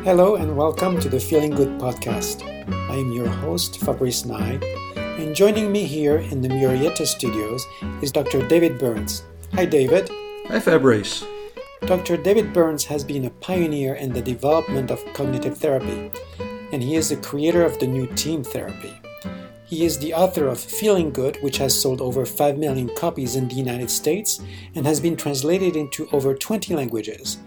Hello and welcome to the Feeling Good podcast. I am your host, Fabrice and David, and joining me here in the Murrieta studios is Dr. David Burns. Hi, David. Hi, Fabrice. Dr. David Burns has been a pioneer in the development of cognitive therapy, and he is the creator of the new TEAM therapy. He is the author of Feeling Good, which has sold over 5 million copies in the United States and has been translated into over 20 languages.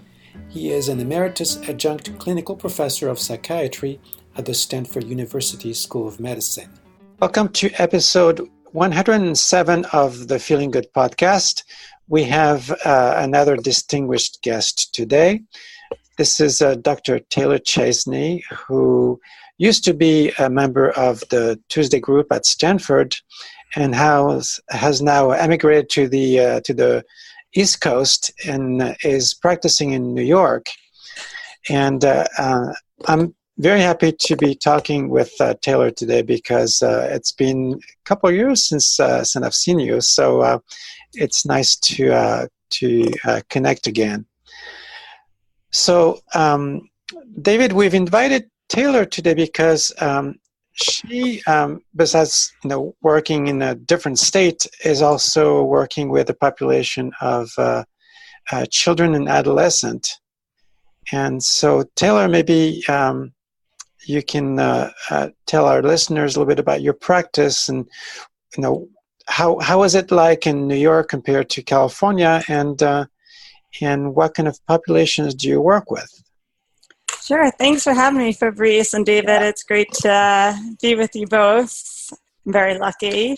He is an emeritus adjunct clinical professor of psychiatry at the Stanford University School of Medicine. Welcome to episode 107 of the Feeling Good podcast. We have another distinguished guest today. This is Dr. Taylor Chesney, who used to be a member of the Tuesday group at Stanford and has now emigrated to the East Coast and is practicing in New York. And I'm very happy to be talking with Taylor today because it's been a couple of years since I've seen you. So it's nice to connect again. So David, we've invited Taylor today because she, besides working in a different state, is also working with a population of children and adolescents. And so, Taylor, maybe you can tell our listeners a little bit about your practice and how is it like in New York compared to California, and what kind of populations do you work with? Sure. Thanks for having me, Fabrice and David. It's great to be with you both. I'm very lucky.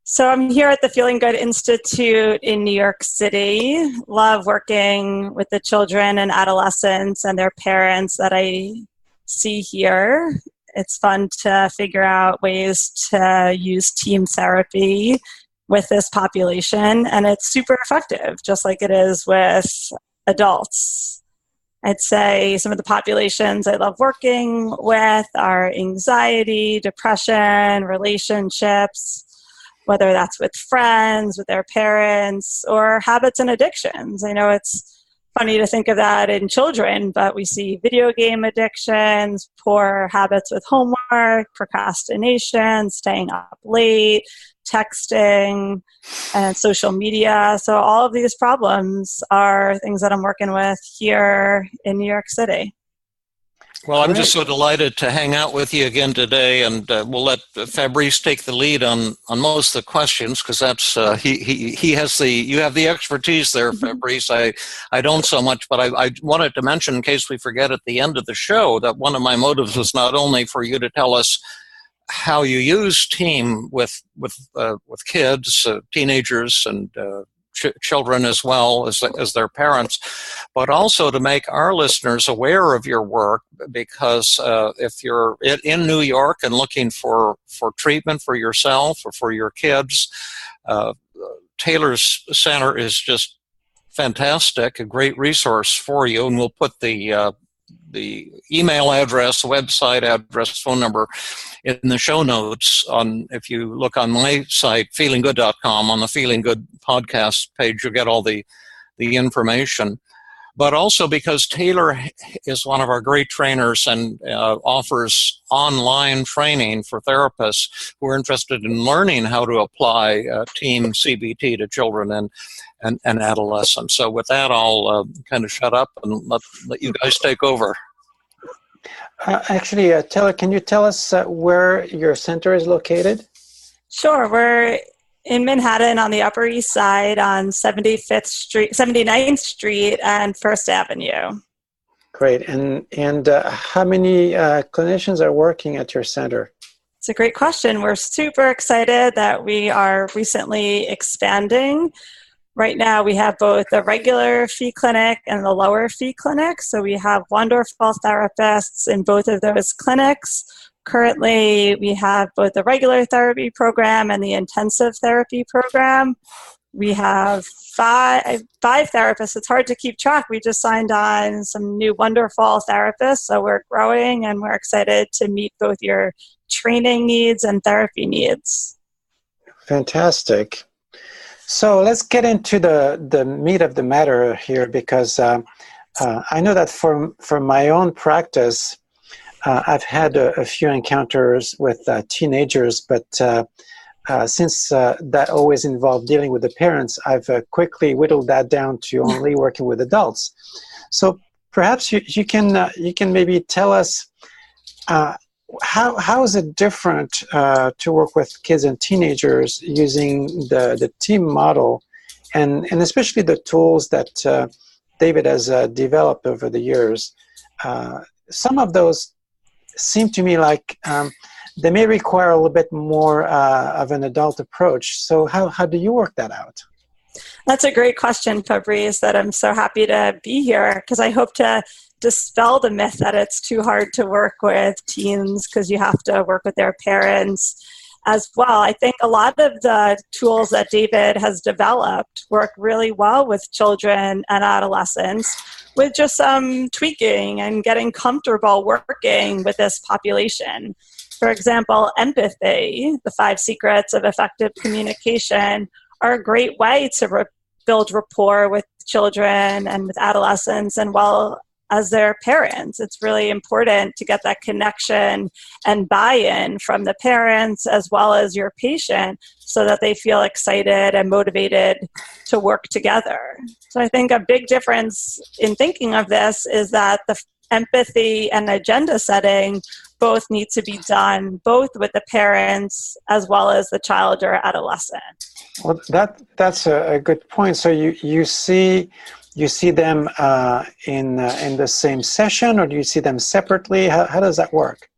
So I'm here at the Feeling Good Institute in New York City. Love working with the children and adolescents and their parents that I see here. It's fun to figure out ways to use team therapy with this population, and it's super effective, just like it is with adults. I'd say some of the populations I love working with are anxiety, depression, relationships, whether that's with friends, with their parents, or habits and addictions. I know it's funny to think of that in children, but we see video game addictions, poor habits with homework, procrastination, staying up late, texting, and social media. So all of these problems are things that I'm working with here in New York City. Well, I'm just so delighted to hang out with you again today, and we'll let Fabrice take the lead on most of the questions because that's he has you have the expertise there, Fabrice. I don't so much, but I wanted to mention in case we forget at the end of the show that one of my motives was not only for you to tell us how you use TEAM with kids, teenagers, and children as well as their parents, but also to make our listeners aware of your work because if you're in New York and looking for treatment for yourself or for your kids, Taylor's Center is just fantastic, a great resource for you, and we'll put the email address, website address, phone number in the show notes. If you look on my site, feelinggood.com, on the Feeling Good podcast page, you'll get all the information. But also because Taylor is one of our great trainers and offers online training for therapists who are interested in learning how to apply TEAM-CBT to children and adolescents. So with that, I'll kind of shut up and let you guys take over. Actually, Taylor, can you tell us where your center is located? Sure. We're in Manhattan on the Upper East Side on 79th Street and First Avenue. Great. And how many clinicians are working at your center? It's a great question. We're super excited that we are recently expanding. Right now, we have both the regular fee clinic and the lower fee clinic. So we have wonderful therapists in both of those clinics. Currently, we have both the regular therapy program and the intensive therapy program. We have five therapists. It's hard to keep track. We just signed on some new wonderful therapists. So we're growing and we're excited to meet both your training needs and therapy needs. Fantastic. So let's get into the meat of the matter here because I know that from my own practice, I've had a few encounters with teenagers, but since that always involved dealing with the parents, I've quickly whittled that down to only working with adults. So perhaps you can maybe tell us how is it different to work with kids and teenagers using the team model, and especially the tools that David has developed over the years. Some of those seem to me like they may require a little bit more of an adult approach. So how do you work that out? That's a great question, Fabrice, that I'm so happy to be here, because I hope to dispel the myth that it's too hard to work with teens because you have to work with their parents as well. I think a lot of the tools that David has developed work really well with children and adolescents, with just some tweaking and getting comfortable working with this population. For example, empathy, the 5 secrets of effective communication, are a great way to build rapport with children and with adolescents, and well as their parents. It's really important to get that connection and buy-in from the parents as well as your patient so that they feel excited and motivated to work together. So I think a big difference in thinking of this is that the empathy and agenda setting both need to be done both with the parents as well as the child or adolescent. Well, that's a good point. So you see them in the same session, or do you see them separately? How does that work?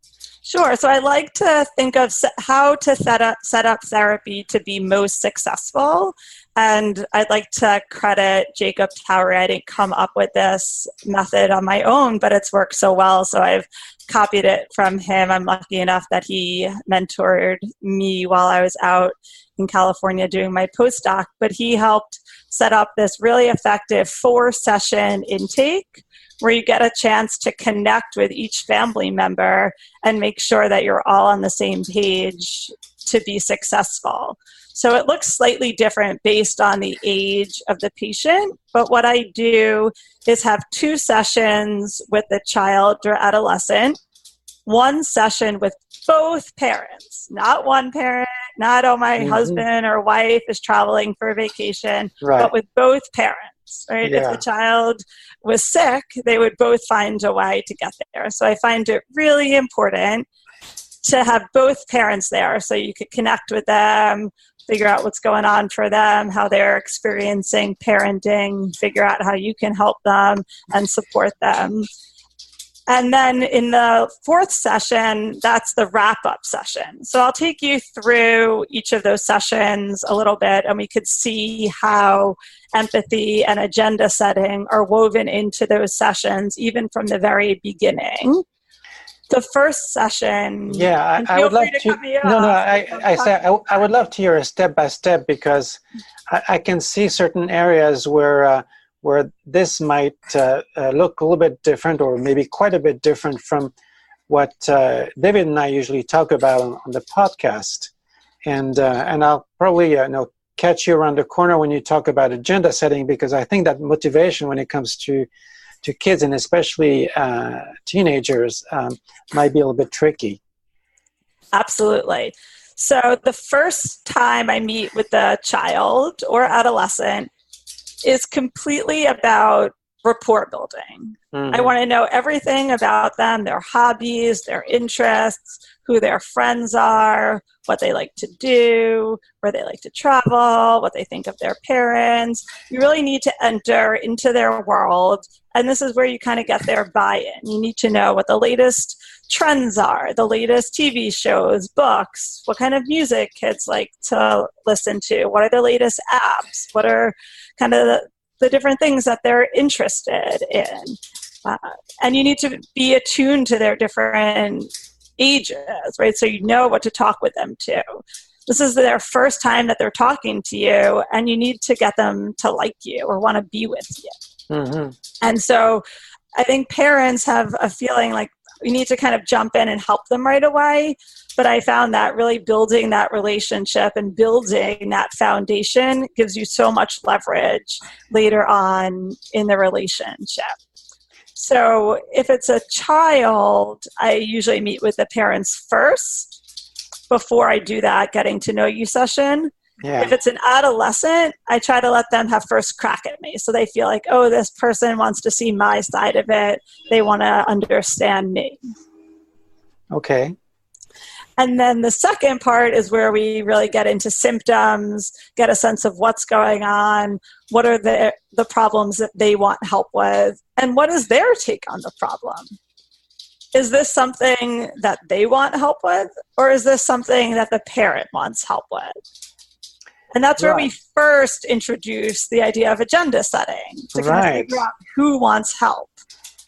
Sure. So I like to think of how to set up therapy to be most successful. And I'd like to credit Jacob Tower. I didn't come up with this method on my own, but it's worked so well. So I've copied it from him. I'm lucky enough that he mentored me while I was out in California doing my postdoc. But he helped set up this really effective 4-session intake where you get a chance to connect with each family member and make sure that you're all on the same page to be successful. So it looks slightly different based on the age of the patient, but what I do is have 2 sessions with the child or adolescent, 1 session with both parents, not one parent, not, oh, my husband or wife is traveling for vacation, right, but with both parents, right? Yeah. If the child was sick, they would both find a way to get there. So I find it really important to have both parents there so you could connect with them, figure out what's going on for them, how they're experiencing parenting, figure out how you can help them and support them. And then in the 4th session, that's the wrap-up session. So I'll take you through each of those sessions a little bit, and we could see how empathy and agenda setting are woven into those sessions, even from the very beginning. The first session. Yeah, I would love to. I would love to hear a step by step, because I can see certain areas where this might look a little bit different, or maybe quite a bit different from what David and I usually talk about on the podcast. And I'll probably catch you around the corner when you talk about agenda setting, because I think that motivation when it comes to kids, and especially teenagers, might be a little bit tricky. Absolutely. So the first time I meet with the child or adolescent is completely about rapport building. I want to know everything about them, their hobbies, their interests, who their friends are, what they like to do, where they like to travel, what they think of their parents. You really need to enter into their world, and this is where you kind of get their buy-in. You need to know what the latest trends are, the latest TV shows, books, what kind of music kids like to listen to, what are the latest apps, what are kind of the different things that they're interested in. And you need to be attuned to their different ages, right? So you know what to talk with them to. This is their first time that they're talking to you, and you need to get them to like you or want to be with you. And so I think parents have a feeling like we need to kind of jump in and help them right away. But I found that really building that relationship and building that foundation gives you so much leverage later on in the relationship. So if it's a child, I usually meet with the parents first before I do that getting to know you session. Yeah. If it's an adolescent, I try to let them have first crack at me. So they feel like, oh, this person wants to see my side of it. They want to understand me. Okay. And then the second part is where we really get into symptoms, get a sense of what's going on, what are the problems that they want help with, and what is their take on the problem. Is this something that they want help with, or is this something that the parent wants help with? And that's where we first introduce the idea of agenda setting to kind of figure out who wants help.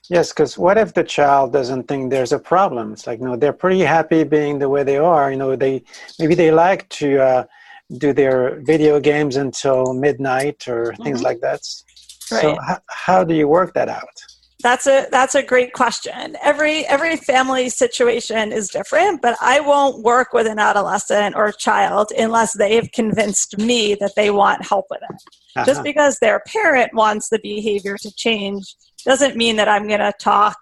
Yes, because what if the child doesn't think there's a problem? It's like, no, they're pretty happy being the way they are. Maybe they like to do their video games until midnight or things like that. Right. So how do you work that out? That's a great question. Every family situation is different, but I won't work with an adolescent or a child unless they've convinced me that they want help with it. Just because their parent wants the behavior to change doesn't mean that I'm going to talk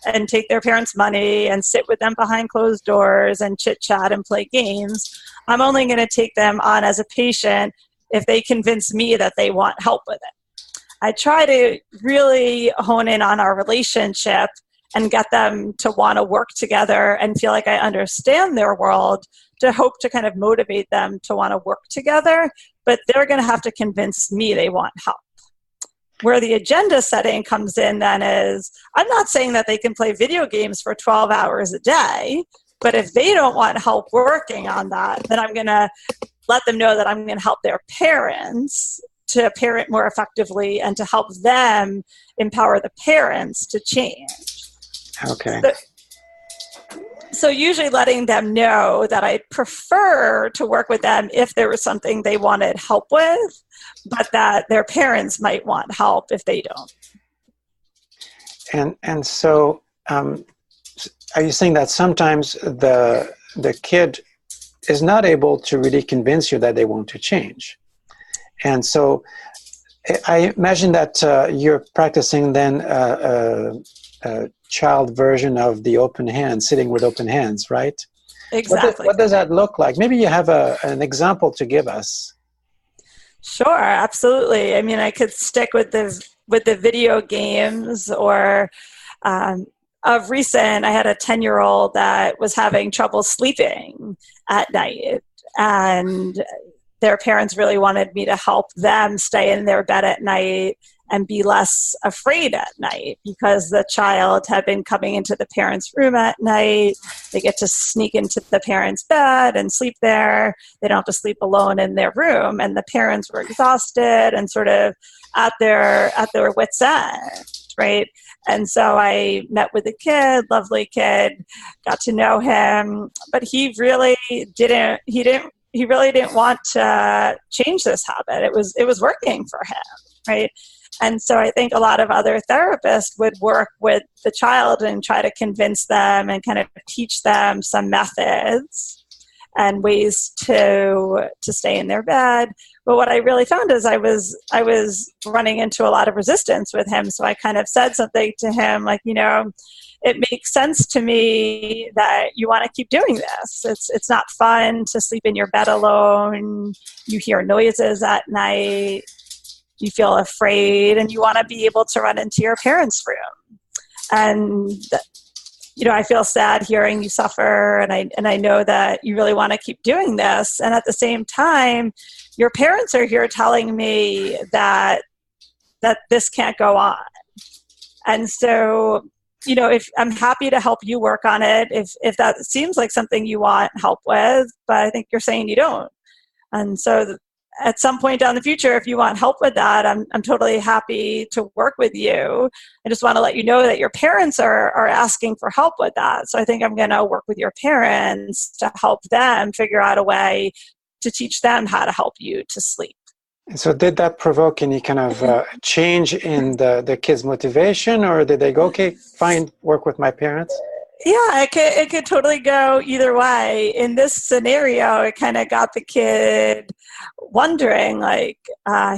and take their parents' money and sit with them behind closed doors and chit-chat and play games. I'm only going to take them on as a patient if they convince me that they want help with it. I try to really hone in on our relationship and get them to want to work together and feel like I understand their world, to hope to kind of motivate them to want to work together, but they're going to have to convince me they want help. Where the agenda setting comes in then is, I'm not saying that they can play video games for 12 hours a day, but if they don't want help working on that, then I'm going to let them know that I'm going to help their parents to parent more effectively and to help them empower the parents to change. Okay. So usually letting them know that I prefer to work with them if there was something they wanted help with, but that their parents might want help if they don't. And so are you saying that sometimes the kid is not able to really convince you that they want to change? And so I imagine that you're practicing then a child version of the open hand, sitting with open hands, right? Exactly. What does that look like? Maybe you have an example to give us. Sure, absolutely. I mean, I could stick with the video games, or of recent, I had a 10-year-old that was having trouble sleeping at night, and their parents really wanted me to help them stay in their bed at night and be less afraid at night, because the child had been coming into the parents' room at night. They get to sneak into the parents' bed and sleep there. They don't have to sleep alone in their room. And the parents were exhausted and sort of at their wits' end, right? And so I met with the kid, lovely kid, got to know him, but he really didn't want to change this habit. It was working for him, right? And so I think a lot of other therapists would work with the child and try to convince them and kind of teach them some methods and ways to stay in their bed. But what I really found is I was running into a lot of resistance with him. So I kind of said something to him like, it makes sense to me that you want to keep doing this. It's not fun to sleep in your bed alone. You hear noises at night. You feel afraid, and you want to be able to run into your parents' room. And I feel sad hearing you suffer, and I know that you really want to keep doing this. And at the same time, your parents are here telling me that this can't go on. And so, if I'm happy to help you work on it, if that seems like something you want help with, but I think you're saying you don't. And so at some point down the future, if you want help with that, I'm totally happy to work with you. I just want to let you know that your parents are asking for help with that. So I think I'm going to work with your parents to help them figure out a way to teach them how to help you to sleep. And so did that provoke any kind of change in the kids' motivation, or did they go, okay, fine, work with my parents? Yeah, it could totally go either way. In this scenario, it kind of got the kid wondering, like,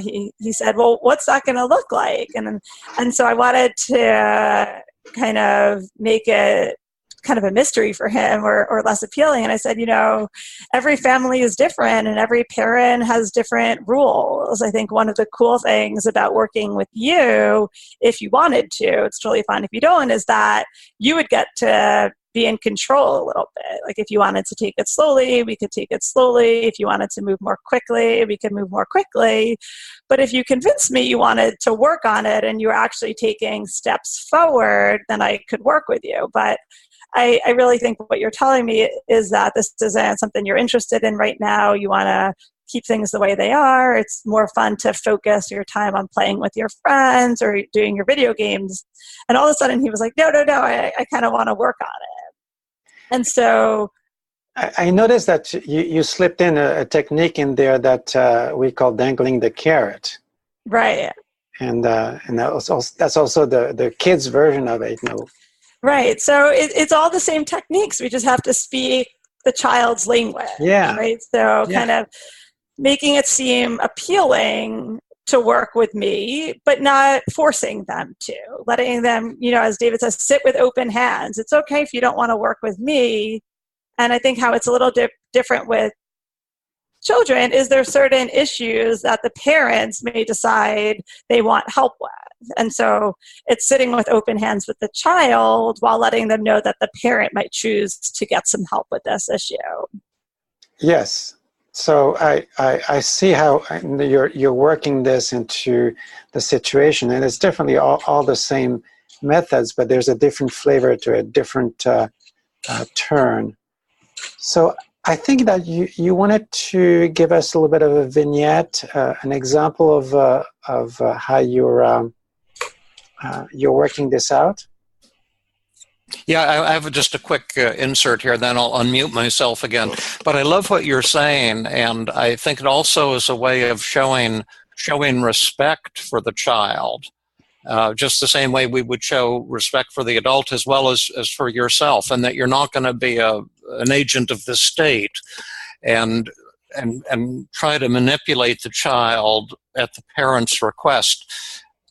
he said, well, what's that going to look like? And so I wanted to kind of make it kind of a mystery for him, or less appealing. And I said, every family is different and every parent has different rules. I think one of the cool things about working with you, if you wanted to, it's totally fine if you don't, is that you would get to be in control a little bit. Like if you wanted to take it slowly, we could take it slowly. If you wanted to move more quickly, we could move more quickly. But if you convinced me you wanted to work on it and you were actually taking steps forward, then I could work with you. But I really think what you're telling me is that this isn't something you're interested in right now. You want to keep things the way they are. It's more fun to focus your time on playing with your friends or doing your video games. And all of a sudden he was like, no, I kind of want to work on it. And so I noticed that you slipped in a technique in there that we call dangling the carrot. Right. And that's also the kids' version of it. Right. So it's all the same techniques. We just have to speak the child's language. Yeah. Right. So kind of making it seem appealing to work with me, but not forcing them to. Letting them, as David says, sit with open hands. It's okay if you don't want to work with me. And I think how it's a little different with children is there certain issues that the parents may decide they want help with. And so it's sitting with open hands with the child while letting them know that the parent might choose to get some help with this issue. Yes. So I see how you're working this into the situation, and it's definitely all the same methods, but there's a different flavor to it, different turn. So I think that you wanted to give us a little bit of a vignette, an example of how you're working this out. Yeah, I have just a quick insert here, then I'll unmute myself again. But I love what you're saying, and I think it also is a way of showing respect for the child, just the same way we would show respect for the adult as well as for yourself, and that you're not going to be an agent of the state and try to manipulate the child at the parent's request.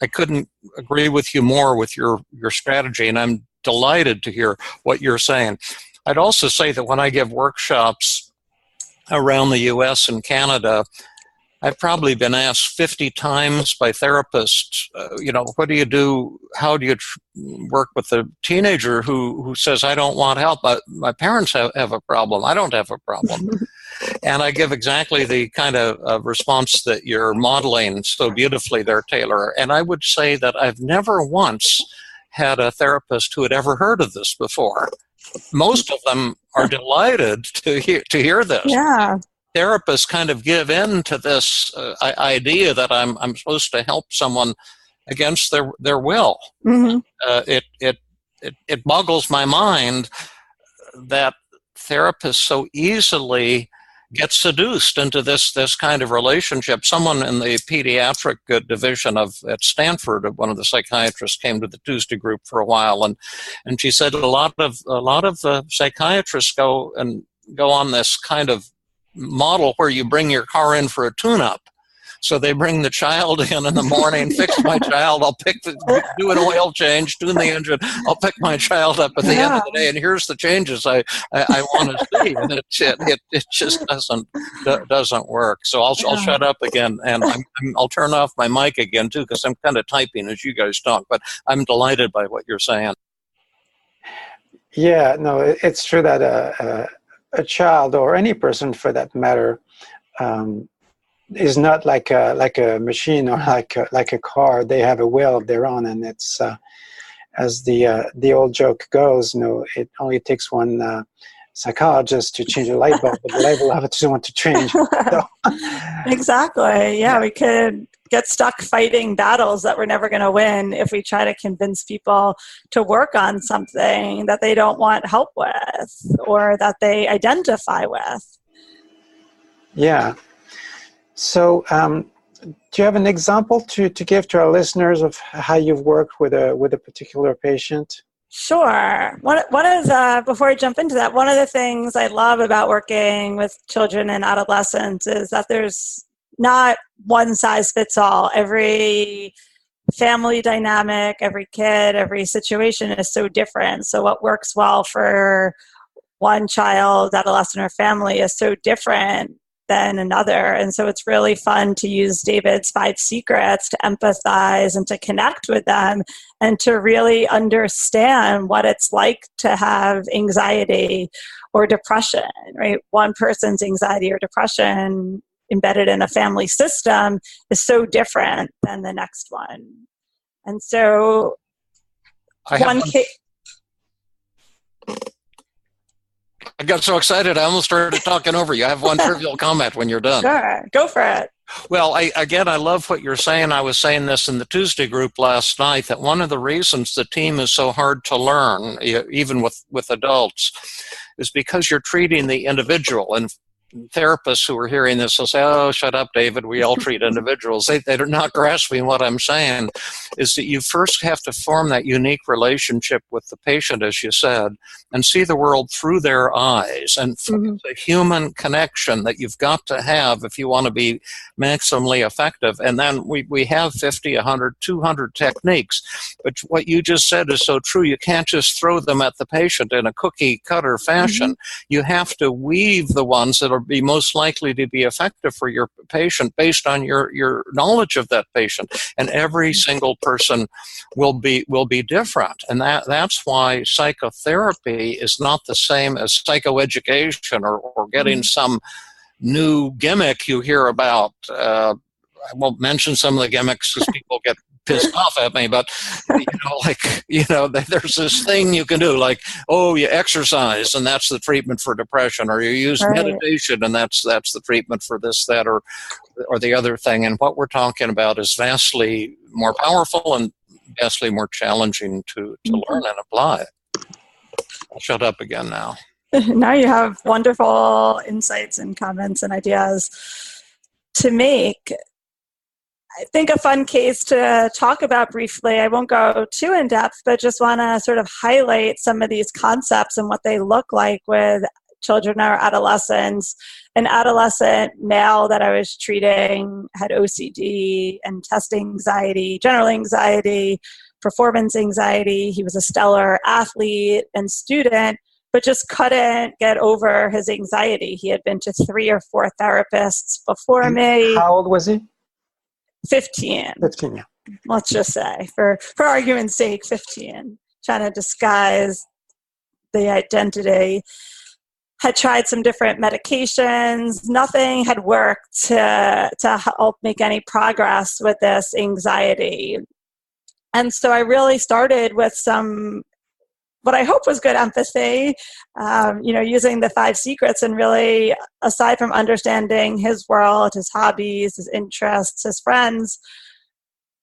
I couldn't agree with you more with your strategy, and I'm delighted to hear what you're saying. I'd also say that when I give workshops around the U.S. and Canada, I've probably been asked 50 times by therapists, what do you do? How do you work with a teenager who says, I don't want help? My parents have a problem. I don't have a problem. And I give exactly the kind of response that you're modeling so beautifully there, Taylor. And I would say that I've never once had a therapist who had ever heard of this before. Most of them are delighted to hear this. Yeah. Therapists kind of give in to this idea that I'm supposed to help someone against their will. Mm-hmm. It boggles my mind that therapists so easily get seduced into this kind of relationship. Someone in the pediatric division at Stanford, one of the psychiatrists, came to the Tuesday group for a while, and she said a lot of psychiatrists go on this kind of model where you bring your car in for a tune-up. So they bring the child in the morning, fix my child, do an oil change, tune the engine, I'll pick my child up at the end of the day, and here's the changes I want to see. And it just doesn't work. So I'll shut up again, and I'll turn off my mic again too, because I'm kind of typing as you guys talk, but I'm delighted by what you're saying. Yeah, no, it's true that a child, or any person for that matter, is not like a machine or like a car. They have a will of their own, and it's as the old joke goes, it only takes one psychologist to change a light bulb, but the light bulb doesn't want to change. So. Exactly. Yeah, we could get stuck fighting battles that we're never going to win if we try to convince people to work on something that they don't want help with or that they identify with. Yeah. So do you have an example to give to our listeners of how you've worked with a particular patient? Sure. One of the, before I jump into that, one of the things I love about working with children and adolescents is that there's not one size fits all. Every family dynamic, every kid, every situation is so different. So what works well for one child, adolescent, or family is so different than another. And so it's really fun to use David's 5 secrets to empathize and to connect with them and to really understand what it's like to have anxiety or depression, right? One person's anxiety or depression embedded in a family system is so different than the next one. And so I got so excited, I almost started talking over you. I have one trivial comment when you're done. Sure, go for it. Well, I love what you're saying. I was saying this in the Tuesday group last night, that one of the reasons the team is so hard to learn, even with adults, is because you're treating the individual. And therapists who are hearing this will say, oh, shut up, David, we all treat individuals. They're not grasping what I'm saying, is that you first have to form that unique relationship with the patient, as you said, and see the world through their eyes. And the human connection that you've got to have if you want to be maximally effective. And then we have 50, 100, 200 techniques. But what you just said is so true. You can't just throw them at the patient in a cookie cutter fashion. You have to weave the ones that are be most likely to be effective for your patient based on your knowledge of that patient. And every single person will be different. And that's why psychotherapy is not the same as psychoeducation or getting some new gimmick you hear about. I won't mention some of the gimmicks because people get pissed off at me, but there's this thing you can do, like, oh, you exercise and that's the treatment for depression, or you use meditation and that's the treatment for this, that, or the other thing. And what we're talking about is vastly more powerful and vastly more challenging to learn and apply. I'll shut up again now. Now you have wonderful insights and comments and ideas to make. I think a fun case to talk about briefly, I won't go too in depth, but just want to sort of highlight some of these concepts and what they look like with children or adolescents. An adolescent male that I was treating had OCD and test anxiety, general anxiety, performance anxiety. He was a stellar athlete and student, but just couldn't get over his anxiety. He had been to 3 or 4 therapists before me. How old was he? 15. 15, yeah. Let's just say, for argument's sake, 15. Trying to disguise the identity. Had tried some different medications. Nothing had worked to help make any progress with this anxiety. And so I really started with some, what I hope was good empathy, using the 5 secrets, and really, aside from understanding his world, his hobbies, his interests, his friends,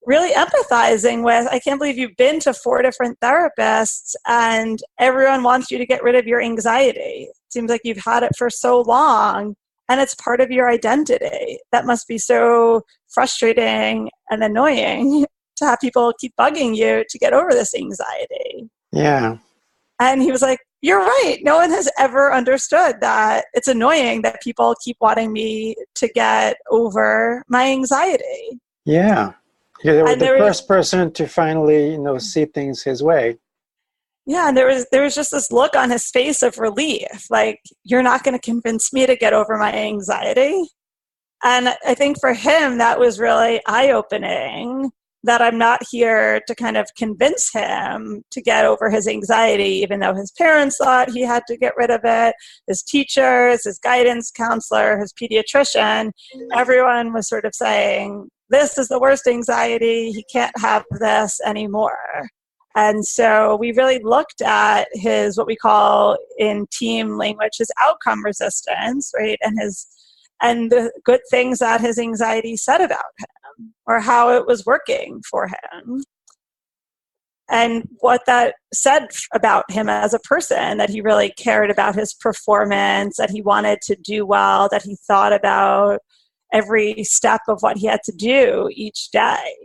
really empathizing with, I can't believe you've been to 4 different therapists and everyone wants you to get rid of your anxiety. It seems like you've had it for so long and it's part of your identity. That must be so frustrating and annoying to have people keep bugging you to get over this anxiety. Yeah. And he was like, you're right. No one has ever understood that it's annoying that people keep wanting me to get over my anxiety. Yeah. You're the first person to finally, see things his way. Yeah, and there was just this look on his face of relief, like, you're not going to convince me to get over my anxiety. And I think for him, that was really eye-opening, that I'm not here to kind of convince him to get over his anxiety, even though his parents thought he had to get rid of it, his teachers, his guidance counselor, his pediatrician, everyone was sort of saying, this is the worst anxiety, he can't have this anymore. And so we really looked at his, what we call in team language, his outcome resistance, right? And the good things that his anxiety said about him, or how it was working for him. And what that said about him as a person, that he really cared about his performance, that he wanted to do well, that he thought about every step of what he had to do each day.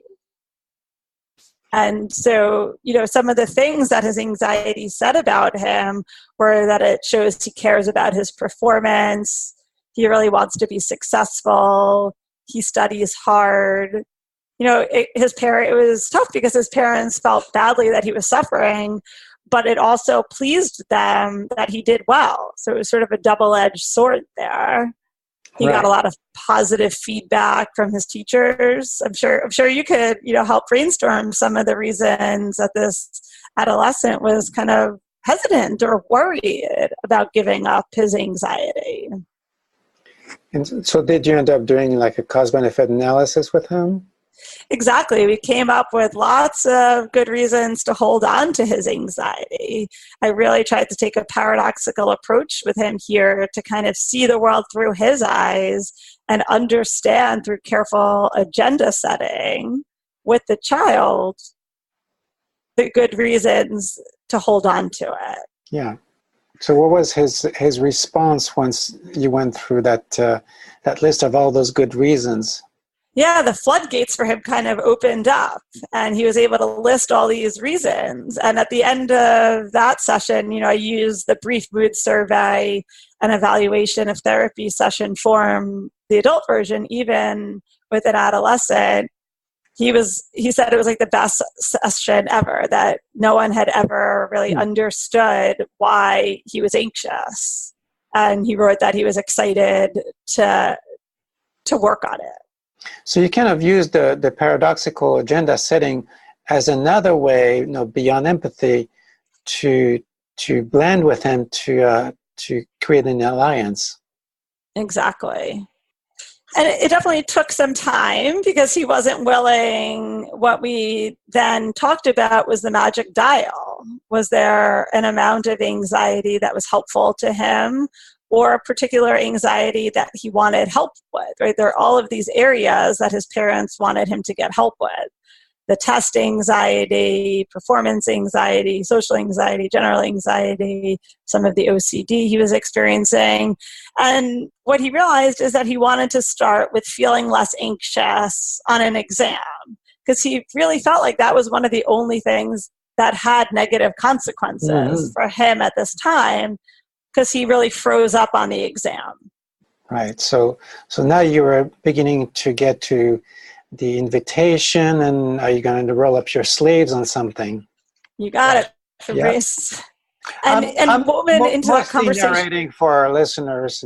And so, some of the things that his anxiety said about him were that it shows he cares about his performance. He really wants to be successful. He studies hard. It was tough because his parents felt badly that he was suffering, but it also pleased them that he did well. So it was sort of a double-edged sword there. He got a lot of positive feedback from his teachers. I'm sure you could, help brainstorm some of the reasons that this adolescent was kind of hesitant or worried about giving up his anxiety. And so did you end up doing like a cost-benefit analysis with him? Exactly. We came up with lots of good reasons to hold on to his anxiety. I really tried to take a paradoxical approach with him here to kind of see the world through his eyes and understand through careful agenda setting with the child the good reasons to hold on to it. Yeah. So what was his response once you went through that list of all those good reasons? Yeah, the floodgates for him kind of opened up, and he was able to list all these reasons. And at the end of that session, I used the brief mood survey and evaluation of therapy session form, the adult version, even with an adolescent. He said it was like the best session ever, that no one had ever really understood why he was anxious. And he wrote that he was excited to work on it. So you kind of use the paradoxical agenda setting as another way, beyond empathy, to blend with him to create an alliance. Exactly. And it definitely took some time because he wasn't willing. What we then talked about was the magic dial. Was there an amount of anxiety that was helpful to him, or a particular anxiety that he wanted help with, right? There are all of these areas that his parents wanted him to get help with. The test anxiety, performance anxiety, social anxiety, general anxiety, some of the OCD he was experiencing. And what he realized is that he wanted to start with feeling less anxious on an exam, because he really felt like that was one of the only things that had negative consequences for him at this time, because he really froze up on the exam. Right. So now you are beginning to get to the invitation, and are you going to roll up your sleeves on something? You got it, Fabrice. Yep. And woven into that conversation. Narrating for our listeners,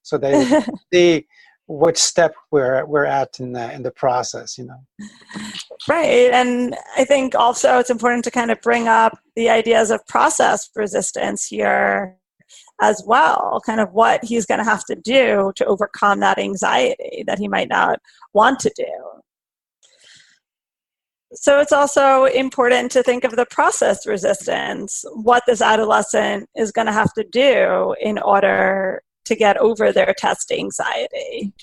so they see which step we're at in the process, Right. And I think also it's important to kind of bring up the ideas of process resistance here as well, kind of what he's going to have to do to overcome that anxiety that he might not want to do. So it's also important to think of the process resistance, what this adolescent is going to have to do in order to get over their test anxiety.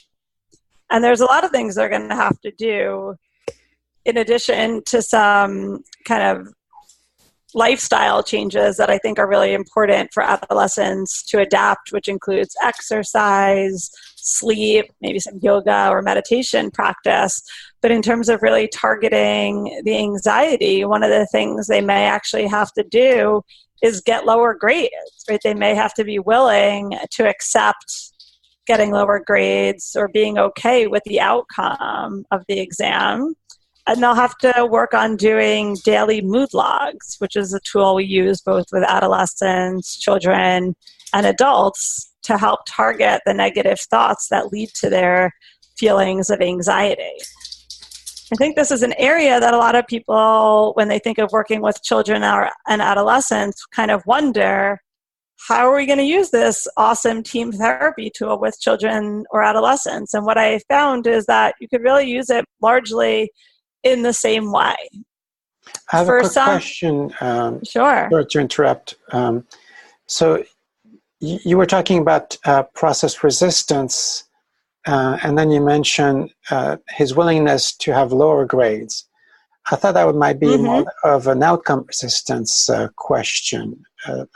And there's a lot of things they're going to have to do in addition to some kind of lifestyle changes that I think are really important for adolescents to adapt, which includes exercise, sleep, maybe some yoga or meditation practice. But in terms of really targeting the anxiety, one of the things they may actually have to do is get lower grades, right? They may have to be willing to accept getting lower grades or being okay with the outcome of the exam. And they'll have to work on doing daily mood logs, which is a tool we use both with adolescents, children, and adults to help target the negative thoughts that lead to their feelings of anxiety. I think this is an area that a lot of people, when they think of working with children and adolescents, kind of wonder, how are we going to use this awesome team therapy tool with children or adolescents? And what I found is that you could really use it largely in the same way. I have a quick question. Sure. Sorry to interrupt. So you were talking about process resistance, and then you mentioned his willingness to have lower grades. I thought that might be more of an outcome resistance question.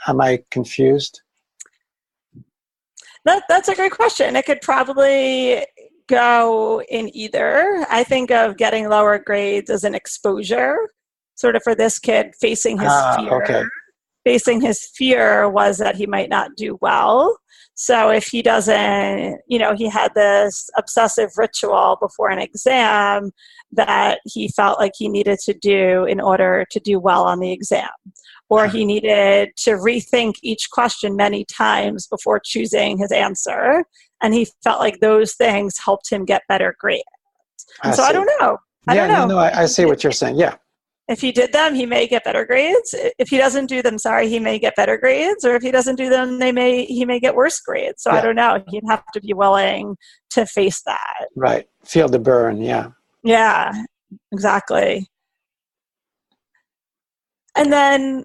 Am I confused? That's a great question. It could probably go in either. I think of getting lower grades as an exposure, sort of for this kid facing his fear. Okay. Facing his fear was that he might not do well. So if he doesn't, he had this obsessive ritual before an exam that he felt like he needed to do in order to do well on the exam. Or he needed to rethink each question many times before choosing his answer. And he felt like those things helped him get better grades. And I don't know. I don't know. No, I see what you're saying. Yeah. If he did them, he may get better grades. If he doesn't do them, he may get better grades. Or if he doesn't do them, he may get worse grades. So I don't know. He'd have to be willing to face that. Right. Feel the burn. Yeah. Yeah, exactly. And then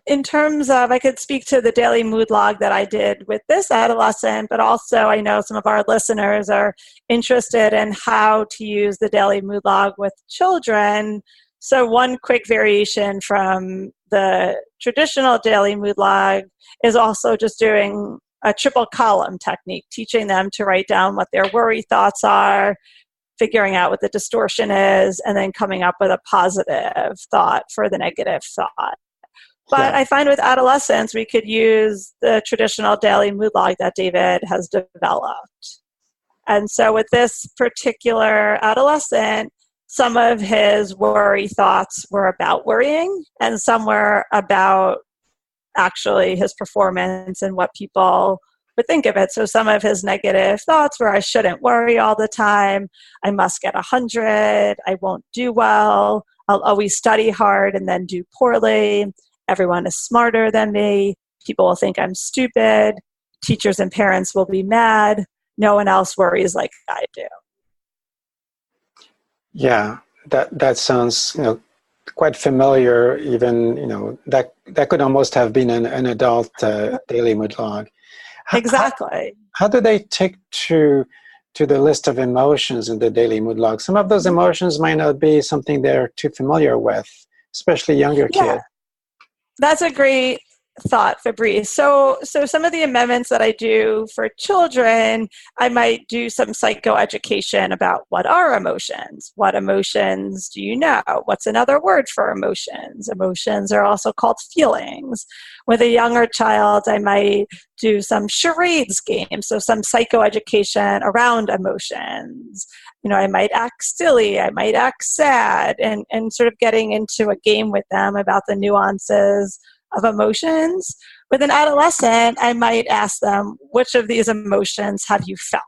in terms of, I could speak to the daily mood log that I did with this adolescent, but also I know some of our listeners are interested in how to use the daily mood log with children. So one quick variation from the traditional daily mood log is also just doing a triple column technique, teaching them to write down what their worry thoughts are, figuring out what the distortion is, and then coming up with a positive thought for the negative thought. But I find with adolescents, we could use the traditional daily mood log that David has developed. And so with this particular adolescent, some of his worry thoughts were about worrying, and some were about actually his performance and what people would think of it. So some of his negative thoughts were, I shouldn't worry all the time. I must get 100. I won't do well. I'll always study hard and then do poorly. Everyone is smarter than me. People will think I'm stupid. Teachers and parents will be mad. No one else worries like I do. Yeah, that sounds, quite familiar. Even, that could almost have been an adult daily mood log. Exactly. How do they take to the list of emotions in the daily mood log? Some of those emotions might not be something they're too familiar with, especially younger kids. That's a great thought, Fabrice. So some of the amendments that I do for children, I might do some psychoeducation about what are emotions. What emotions do you know? What's another word for emotions? Emotions are also called feelings. With a younger child, I might do some charades games, so some psychoeducation around emotions. I might act silly, I might act sad, and sort of getting into a game with them about the nuances of emotions. With an adolescent, I might ask them, which of these emotions have you felt?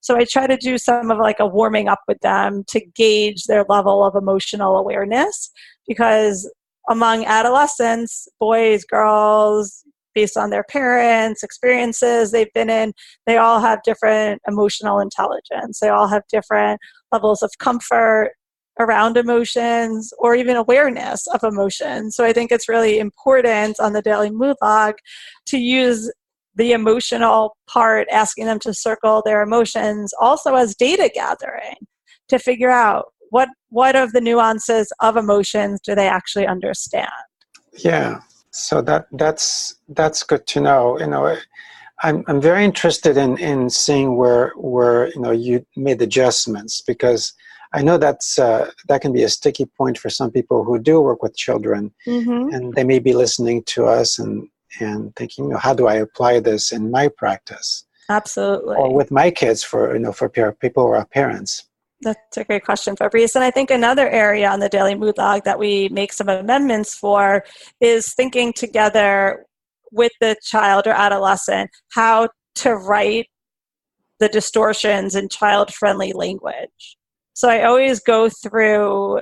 So I try to do some of like a warming up with them to gauge their level of emotional awareness, because among adolescents, boys, girls, based on their parents, experiences they've been in, they all have different emotional intelligence. They all have different levels of comfort around emotions or even awareness of emotions. So I think it's really important on the daily mood log to use the emotional part, asking them to circle their emotions also as data gathering to figure out what of the nuances of emotions do they actually understand. Yeah. So that's good to know. I'm very interested in seeing where you made adjustments, because I know that can be a sticky point for some people who do work with children, and they may be listening to us and thinking, how do I apply this in my practice? Absolutely. Or with my kids for people who are parents. That's a great question, Fabrice. And I think another area on the daily mood log that we make some amendments for is thinking together with the child or adolescent how to write the distortions in child-friendly language. So I always go through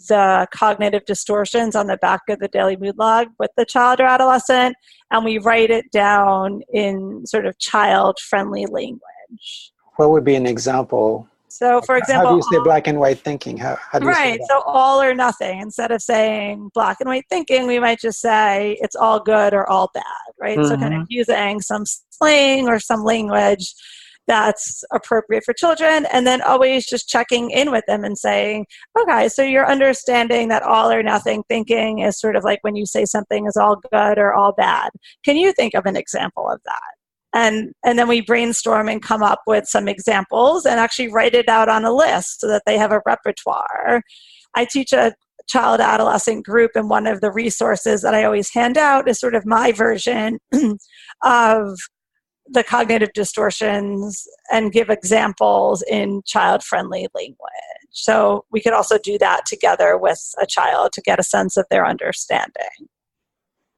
the cognitive distortions on the back of the daily mood log with the child or adolescent, and we write it down in sort of child-friendly language. What would be an example? So, for example, how do you say black and white thinking? How do you say that? So all or nothing. Instead of saying black and white thinking, we might just say it's all good or all bad, right? So kind of using some slang or some language that's appropriate for children, and then always just checking in with them and saying, okay, so you're understanding that all or nothing thinking is sort of like when you say something is all good or all bad. Can you think of an example of that? And then we brainstorm and come up with some examples and actually write it out on a list so that they have a repertoire. I teach a child adolescent group, and one of the resources that I always hand out is sort of my version of the cognitive distortions and give examples in child-friendly language. So we could also do that together with a child to get a sense of their understanding.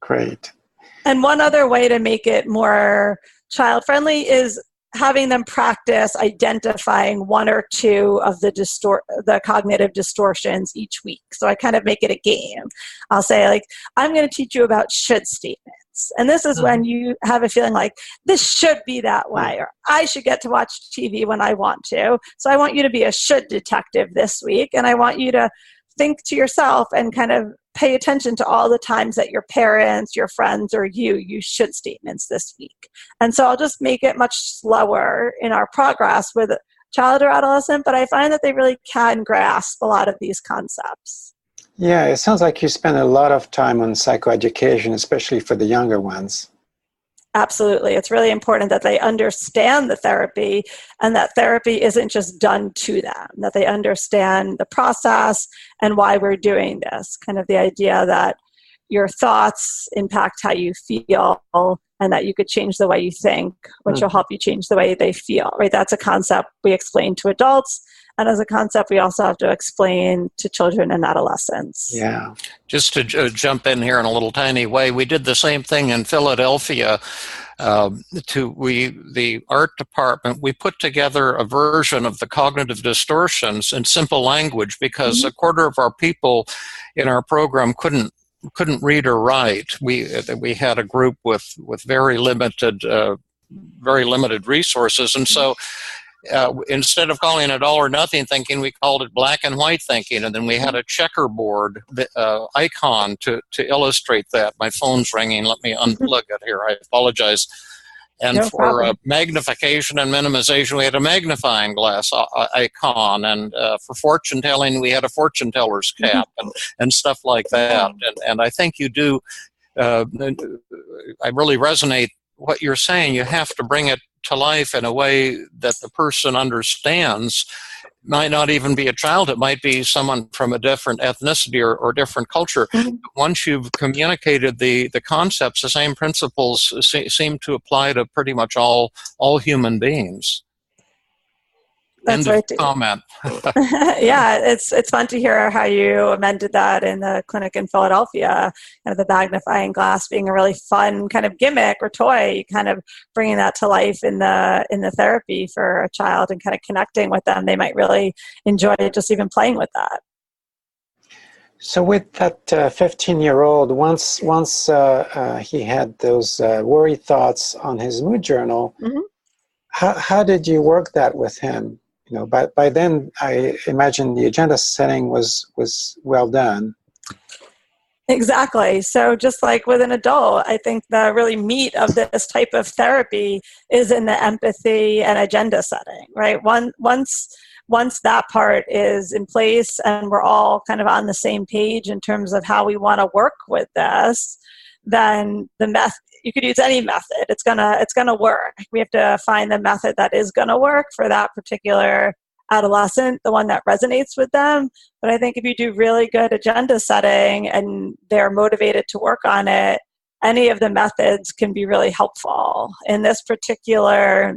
Great. And one other way to make it more child-friendly is having them practice identifying one or two of the cognitive distortions each week. So I kind of make it a game. I'll say, like, I'm going to teach you about should statements. And this is when you have a feeling like, this should be that way, or I should get to watch TV when I want to. So I want you to be a should detective this week. And I want you to think to yourself and kind of pay attention to all the times that your parents, your friends, or you use should statements this week. And so I'll just make it much slower in our progress with child or adolescent, but I find that they really can grasp a lot of these concepts. Yeah, it sounds like you spend a lot of time on psychoeducation, especially for the younger ones. Absolutely. It's really important that they understand the therapy and that therapy isn't just done to them, that they understand the process and why we're doing this. Kind of the idea that your thoughts impact how you feel and that you could change the way you think, which will help you change the way they feel, right? That's a concept we explain to adults. And as a concept, we also have to explain to children and adolescents. Yeah. Just to jump in here in a little tiny way, we did the same thing in Philadelphia. The art department, we put together a version of the cognitive distortions in simple language because a quarter of our people in our program couldn't read or write. We had a group with very limited resources, and so instead of calling it all or nothing thinking, we called it black and white thinking, and then we had a checkerboard icon to illustrate that. My phone's ringing. Let me unplug it here. I apologize. And No for problem. magnification and minimization, we had a magnifying glass icon. And for fortune telling, we had a fortune teller's cap and stuff like that. And I think you do, I really resonate what you're saying. You have to bring it to life in a way that the person understands. Might not even be a child. It might be someone from a different ethnicity or different culture. Once you've communicated the concepts, the same principles seem to apply to pretty much all human beings. That's End right. of comment. Yeah, it's fun to hear how you amended that in the clinic in Philadelphia. The magnifying glass being a really fun kind of gimmick or toy, kind of bringing that to life in the therapy for a child and kind of connecting with them. They might really enjoy just even playing with that. So with that 15-year-old, once he had those worry thoughts on his mood journal, how did you work that with him? By then, I imagine the agenda setting was well done. Exactly. So just like with an adult, I think the really meat of this type of therapy is in the empathy and agenda setting, right? Once that part is in place and we're all kind of on the same page in terms of how we want to work with this, then you could use any method. It's gonna work. We have to find the method that is gonna work for that particular adolescent, the one that resonates with them. But I think if you do really good agenda setting and they're motivated to work on it, any of the methods can be really helpful. In this particular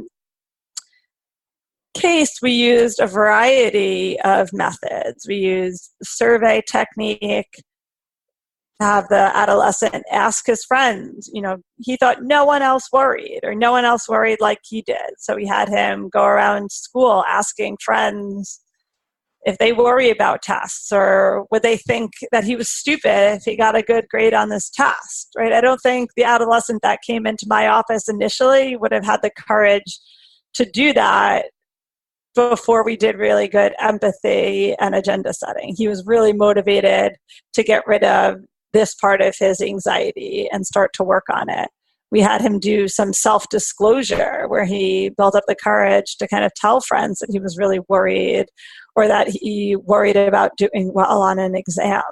case, we used a variety of methods. We used survey technique, have the adolescent ask his friends. He thought no one else worried or no one else worried like he did. So we had him go around school asking friends if they worry about tests or would they think that he was stupid if he got a good grade on this test, right? I don't think the adolescent that came into my office initially would have had the courage to do that before we did really good empathy and agenda setting. He was really motivated to get rid of this part of his anxiety and start to work on it. We had him do some self-disclosure where he built up the courage to kind of tell friends that he was really worried or that he worried about doing well on an exam.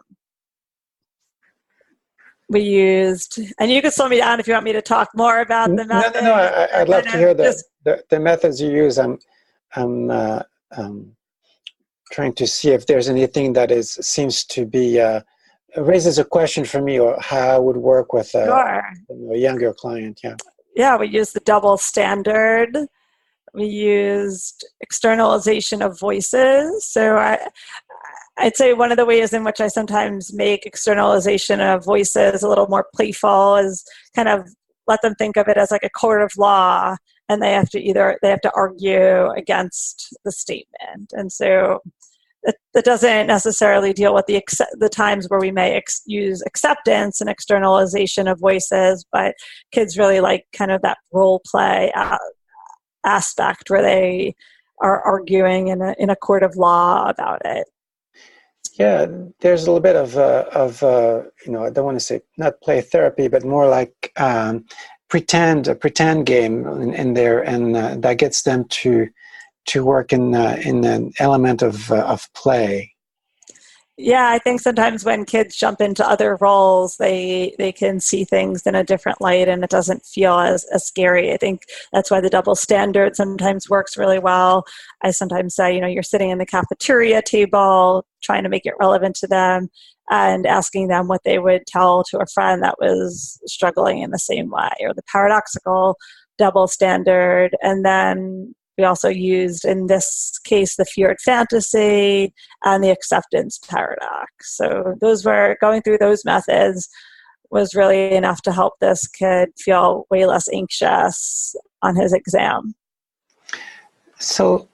We used, and you can slow me down if you want me to talk more about the method. No. I'd love to hear the methods you use. I'm trying to see if there's anything that seems to be raises a question for me, or how I would work with a younger client. Yeah, we used the double standard. We used externalization of voices. So I'd say one of the ways in which I sometimes make externalization of voices a little more playful is kind of let them think of it as like a court of law, and they have to argue against the statement. And so that doesn't necessarily deal with the times where we may use acceptance and externalization of voices, but kids really like kind of that role play aspect where they are arguing in a court of law about it. Yeah, there's a little bit of I don't want to say not play therapy, but more like a pretend game in there, and that gets them to work in an element of play. Yeah, I think sometimes when kids jump into other roles, they can see things in a different light, and it doesn't feel as scary. I think that's why the double standard sometimes works really well. I sometimes say, you're sitting in the cafeteria table, trying to make it relevant to them, and asking them what they would tell to a friend that was struggling in the same way, or the paradoxical double standard. And then we also used, in this case, the feared fantasy and the acceptance paradox. So going through those methods was really enough to help this kid feel way less anxious on his exam. So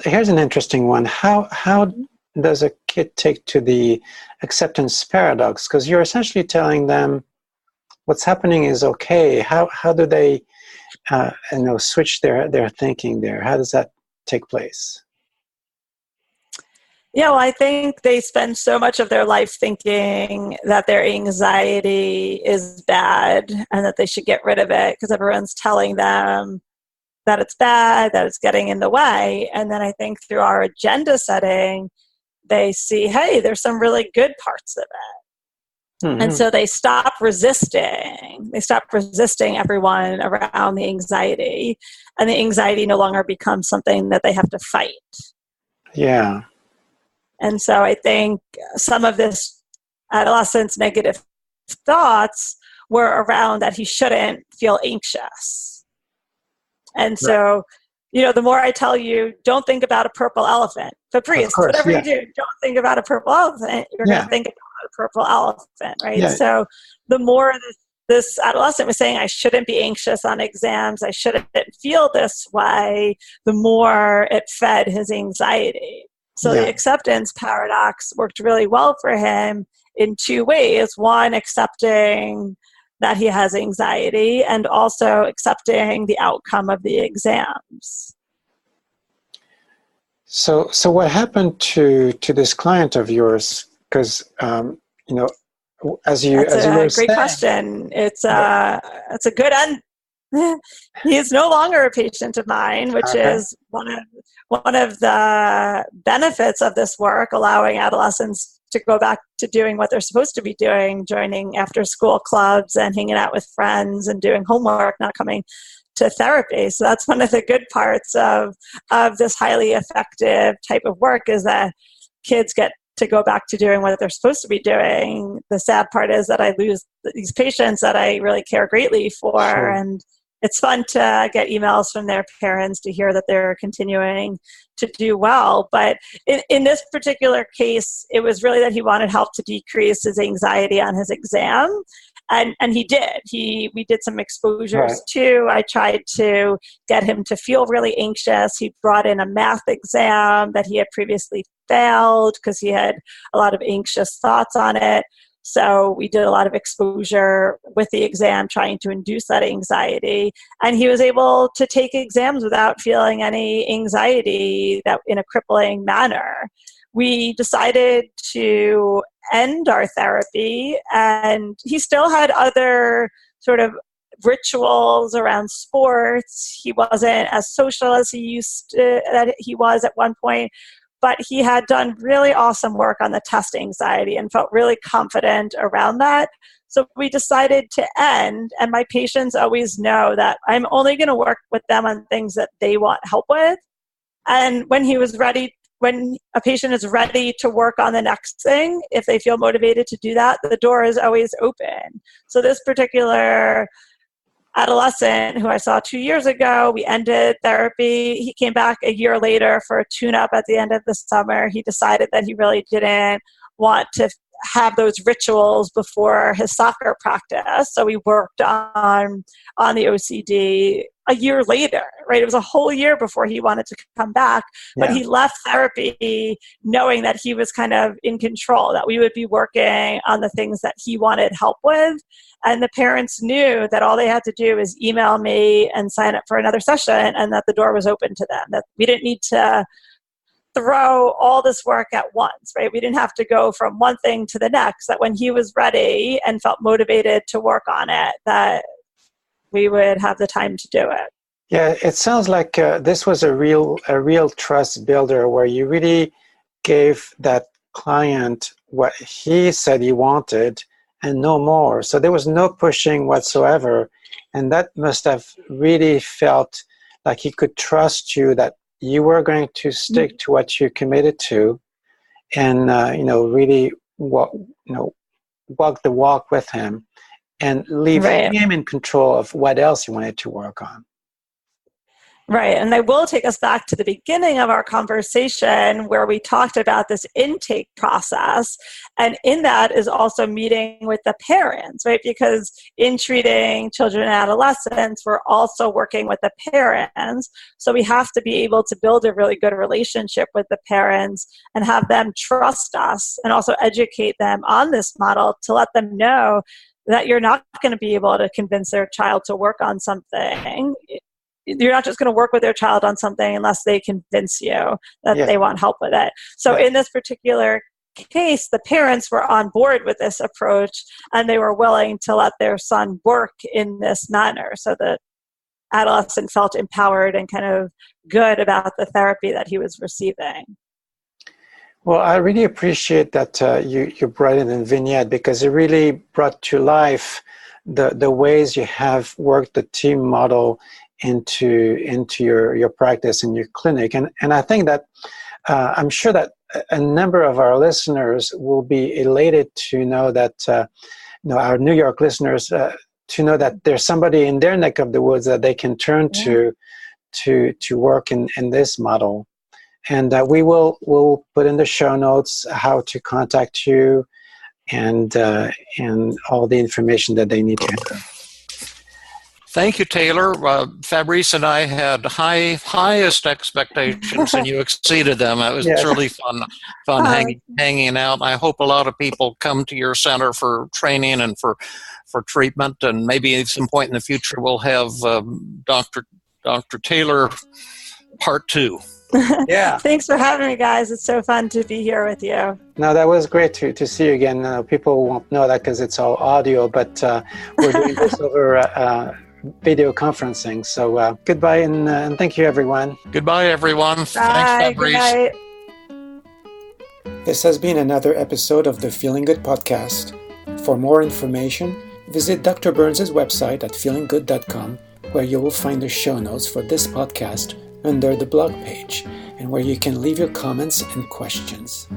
here's an interesting one. How does a kid take to the acceptance paradox? Because you're essentially telling them what's happening is okay. How do they switch their thinking there? How does that take place? Yeah, well, I think they spend so much of their life thinking that their anxiety is bad and that they should get rid of it because everyone's telling them that it's bad, that it's getting in the way. And then I think through our agenda setting, they see, hey, there's some really good parts of it. Mm-hmm. And so they stop resisting. They stop resisting everyone around the anxiety. And the anxiety no longer becomes something that they have to fight. Yeah. And so I think some of this adolescent's negative thoughts were around that he shouldn't feel anxious. And so, the more I tell you, don't think about a purple elephant. Fabrice, whatever you do, don't think about a purple elephant. You're going to think about a purple elephant, right? Yeah. So the more this adolescent was saying, I shouldn't be anxious on exams, I shouldn't feel this way, the more it fed his anxiety. So the acceptance paradox worked really well for him in two ways. One, accepting that he has anxiety, and also accepting the outcome of the exams. So what happened to this client of yours? Because as you were saying, that's a great question. It's a good end. He is no longer a patient of mine, which is one of the benefits of this work, allowing adolescents to go back to doing what they're supposed to be doing, joining after school clubs and hanging out with friends and doing homework, not coming to therapy. So that's one of the good parts of this highly effective type of work, is that kids get to go back to doing what they're supposed to be doing. The sad part is that I lose these patients that I really care greatly for. Sure. And it's fun to get emails from their parents to hear that they're continuing to do well. But in this particular case, it was really that he wanted help to decrease his anxiety on his exam. And he did. We did some exposures too. I tried to get him to feel really anxious. He brought in a math exam that he had previously failed because he had a lot of anxious thoughts on it. So we did a lot of exposure with the exam, trying to induce that anxiety. And he was able to take exams without feeling any anxiety that in a crippling manner. We decided to end our therapy, and he still had other sort of rituals around sports. He wasn't as social as he was at one point. but he had done really awesome work on the test anxiety and felt really confident around that. So we decided to end, and my patients always know that I'm only going to work with them on things that they want help with. And when a patient is ready to work on the next thing, if they feel motivated to do that, the door is always open. So this particular adolescent who I saw 2 years ago, we ended therapy. He came back a year later for a tune-up at the end of the summer. He decided that he really didn't want to have those rituals before his soccer practice. So we worked on the OCD a year later, right? It was a whole year before he wanted to come back, but he left therapy knowing that he was kind of in control, that we would be working on the things that he wanted help with. And the parents knew that all they had to do is email me and sign up for another session, and that the door was open to them, that we didn't need to throw all this work at once, right? We didn't have to go from one thing to the next, that when he was ready and felt motivated to work on it, that we would have the time to do it. Yeah, it sounds like this was a real trust builder, where you really gave that client what he said he wanted and no more. So there was no pushing whatsoever. And that must have really felt like he could trust you, that you were going to stick to what you committed to, and really walk the walk with him, and leave him in control of what else he wanted to work on. Right. And I will take us back to the beginning of our conversation where we talked about this intake process. And in that is also meeting with the parents, right? Because in treating children and adolescents, we're also working with the parents. So we have to be able to build a really good relationship with the parents and have them trust us, and also educate them on this model to let them know that you're not going to be able to convince their child to work on something. You're not just going to work with their child on something unless they convince you that they want help with it. So in this particular case, the parents were on board with this approach, and they were willing to let their son work in this manner. So the adolescent felt empowered and kind of good about the therapy that he was receiving. Well, I really appreciate that you brought in a vignette, because it really brought to life the ways you have worked the team model into your practice and your clinic. And I think that I'm sure that a number of our listeners will be elated to know that our New York listeners to know that there's somebody in their neck of the woods that they can turn to work in this model. And we'll put in the show notes how to contact you and all the information that they need to enter. Thank you, Taylor. Fabrice and I had highest expectations, and you exceeded them. It was really fun hanging out. I hope a lot of people come to your center for training and for treatment, and maybe at some point in the future we'll have Dr. Taylor Part 2. Yeah. Thanks for having me, guys. It's so fun to be here with you. No, that was great to see you again. People won't know that because it's all audio, but we're doing this over video conferencing. So goodbye, and thank you, everyone. Goodbye, everyone. Bye. Thanks, Fabrice. This has been another episode of the Feeling Good podcast. For more information, visit Dr. Burns' website at feelinggood.com, where you will find the show notes for this podcast under the blog page, and where you can leave your comments and questions.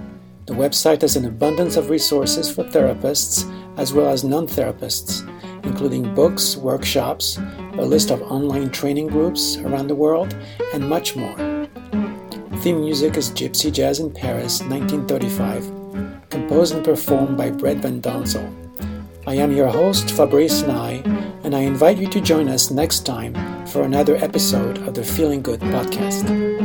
The website has an abundance of resources for therapists as well as non-therapists, including books, workshops, a list of online training groups around the world, and much more. Theme music is Gypsy Jazz in Paris, 1935, composed and performed by Brett Van Donsel. I am your host, Fabrice and I invite you to join us next time for another episode of the Feeling Good podcast.